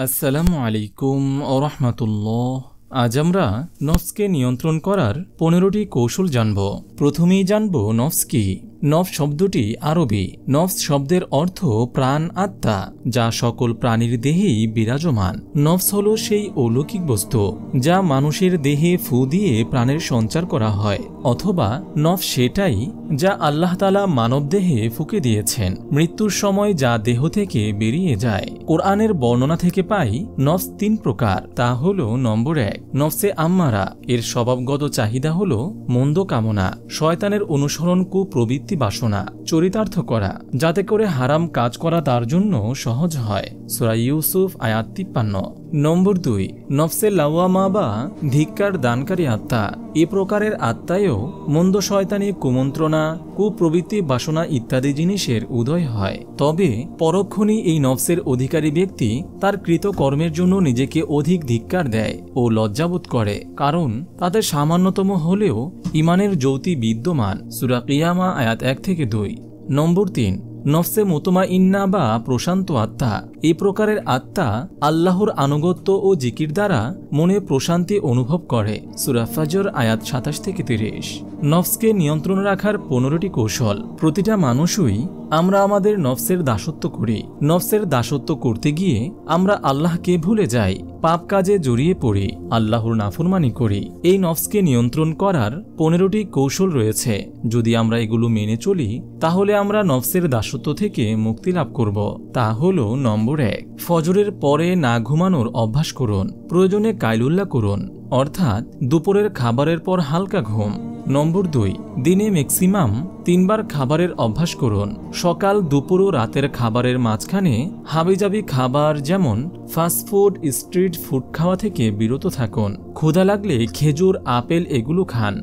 আসসালামু আলাইকুম ওয়া রাহমাতুল্লাহ। আজ আমরা নফসকে নিয়ন্ত্রণ করার 15টি কৌশল জানব। প্রথমেই জানব নফস কি। নফস শব্দটি আরবি। নফস শব্দের অর্থ প্রাণ, আত্মা, যা সকল প্রাণীর দেহেই বিরাজমান। নফস হলো সেই অলৌকিক বস্তু যা মানুষের দেহে ফু দিয়ে প্রাণের সঞ্চার করা হয়, অথবা নফস সেটাই যা আল্লাহ তাআলা মানব দেহে ফুঁকে দিয়েছেন মৃত্যুর সময়, যা দেহ থেকে বেরিয়ে যায়। কোরআনের বর্ণনা থেকে পাই নফস 3 প্রকার। তা হলো নম্বর 1 নফসে আম্মারা। এর স্বভাবগত চাহিদা হলো মন্দ কামনা, শয়তানের অনুসরণ, কুপ্রবৃত্তি, বাসনা চরিতার্থ করা, যাতে করে হারাম কাজ করা তার জন্য সহজ হয়। সূরা ইউসুফ আয়াত 53। নম্বর 2 নফসে লাওয়ামা বা ধিক্কার দানকারী আত্মা। এ প্রকারের আত্মায়ও মন্দ, শয়তানি, কুমন্ত্রণা, কুপ্রবৃত্তি, বাসনা ইত্যাদি জিনিসের উদয় হয়। তবে পরক্ষণেই এই নফসের অধিকারী ব্যক্তি তার কৃত কর্মের জন্য নিজেকে অধিক ধিক্কার দেয় ও লজ্জাবোধ করে, কারণ তাদের সামান্যতম হলেও ইমানের জ্যোতি বিদ্যমান। সূরা কিয়ামা আয়াত 1 থেকে 2। নম্বর 3 নফসে মুতমাইন্না বা প্রশান্ত আত্মা। এই প্রকারের আত্মা আল্লাহর আনুগত্য ও জিকির দ্বারা মনে প্রশান্তি অনুভব করে। সূরা ফজর আয়াত 27 থেকে 30। নফসকে নিয়ন্ত্রণ রাখার 15টি কৌশল। প্রতিটা মানুষই আমরা আমাদের নফসের দাসত্ব করি। নফসের দাসত্ব করতে গিয়ে আমরা আল্লাহকে ভুলে যাই, পাপ কাজে জড়িয়ে পড়ি, আল্লাহর নাফরমানি করি। এই নফসকে নিয়ন্ত্রণ করার 15টি কৌশল রয়েছে। যদি আমরা এগুলো মেনে চলি, তাহলে আমরা নফসের দাসত্ব থেকে মুক্তি লাভ করব। তা হলো নম্বর 1 ফজরের পরে না ঘুমানোর অভ্যাস করুন। প্রয়োজনে কাইলুল্লাহ করুন, অর্থাৎ দুপুরের খাবারের পর হালকা ঘুম। নম্বর 2 দিনে ম্যাক্সিমাম 3 বার খাবারের অভ্যাস করুন। সকাল, দুপুর ও রাতের খাবারের মাঝখানে হাবিজাবি খাবার যেমন ফাস্টফুড, স্ট্রিট ফুড খাওয়া থেকে বিরত থাকুন। ক্ষুধা লাগলে খেজুর, আপেল এগুলো খান।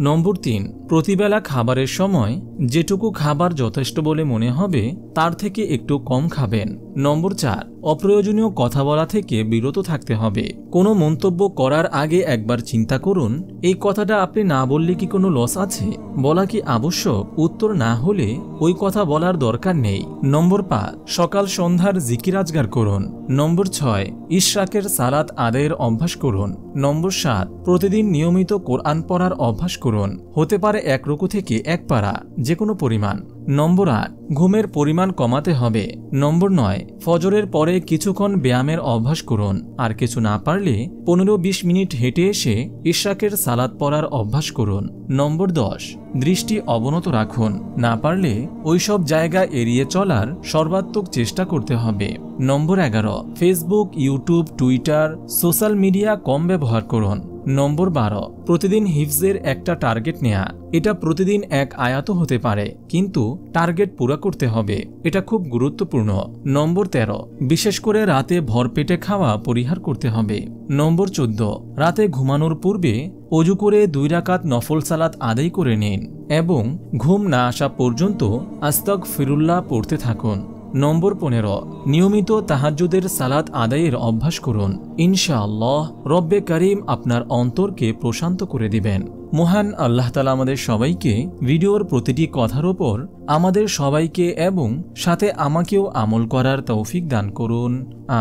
নম্বর 3 প্রতিবেলা খাবারের সময় যেটুকু খাবার যথেষ্ট বলে মনে হবে তার থেকে একটু কম খাবেন। নম্বর 4 অপ্রয়োজনীয় কথা বলা থেকে বিরত থাকতে হবে। কোনো মন্তব্য করার আগে একবার চিন্তা করুন, এই কথাটা আপনি না বললে কি কোনো লস আছে? বলা কি আবশ্যক? উত্তর না হলে ওই কথা বলার দরকার নেই। নম্বর 5 সকাল সন্ধ্যার জিকির আজগার করুন। নম্বর 6 ইশরাকের সালাত আদায়ের অভ্যাস করুন। নম্বর 7 প্রতিদিন নিয়মিত কোরআন পড়ার অভ্যাস করুন। হতে পারে 1 রুকু থেকে 1 পারা, যে কোনো পরিমাণ। নম্বর 8 ঘুমের পরিমাণ কমাতে হবে। নম্বর 9 ফজরের পরে কিছুক্ষণ ব্যায়ামের অভ্যাস করুন। আর কিছু না পারলে 15-20 মিনিট হেঁটে এসে ইশরাকের সালাত পড়ার অভ্যাস করুন। নম্বর 10 দৃষ্টি অবনত রাখুন। না পারলে ওইসব জায়গা এড়িয়ে চলার সর্বাত্মক চেষ্টা করতে হবে। Number 11 Facebook, YouTube, Twitter, social media কম ব্যবহার করুন। নম্বর 12 প্রতিদিন হিফজের একটা টার্গেট নেয়া। এটা প্রতিদিন 1 আয়াত হতে পারে, কিন্তু টার্গেট পুরা করতে হবে। এটা খুব গুরুত্বপূর্ণ। নম্বর 13 বিশেষ করে রাতে ভরপেটে খাওয়া পরিহার করতে হবে। নম্বর 14 রাতে ঘুমানোর পূর্বে অজু করে 2 রাকাত নফল সালাত আদায় করে নিন এবং ঘুম না আসা পর্যন্ত আস্তাগফিরুল্লাহ পড়তে থাকুন। নম্বর 15 নিয়মিত তাহাজ্জুদের সালাত আদায়ের অভ্যাস করুন। ইনশাআল্লাহ রব্বে কারীম আপনার অন্তরকে প্রশান্ত করে দিবেন। মহান আল্লাহ তাআলা আমাদের সবাইকে ভিডিওর প্রতিটি কথার উপর আমাদের সবাইকে এবং সাথে আমাকেও আমল করার তৌফিক দান করুন।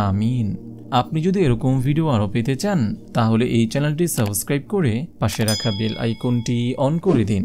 আমিন। আপনি যদি এরকম ভিডিও আরও পেতে চান, তাহলে এই চ্যানেলটি সাবস্ক্রাইব করে পাশে রাখা বেল আইকনটি অন করে দিন।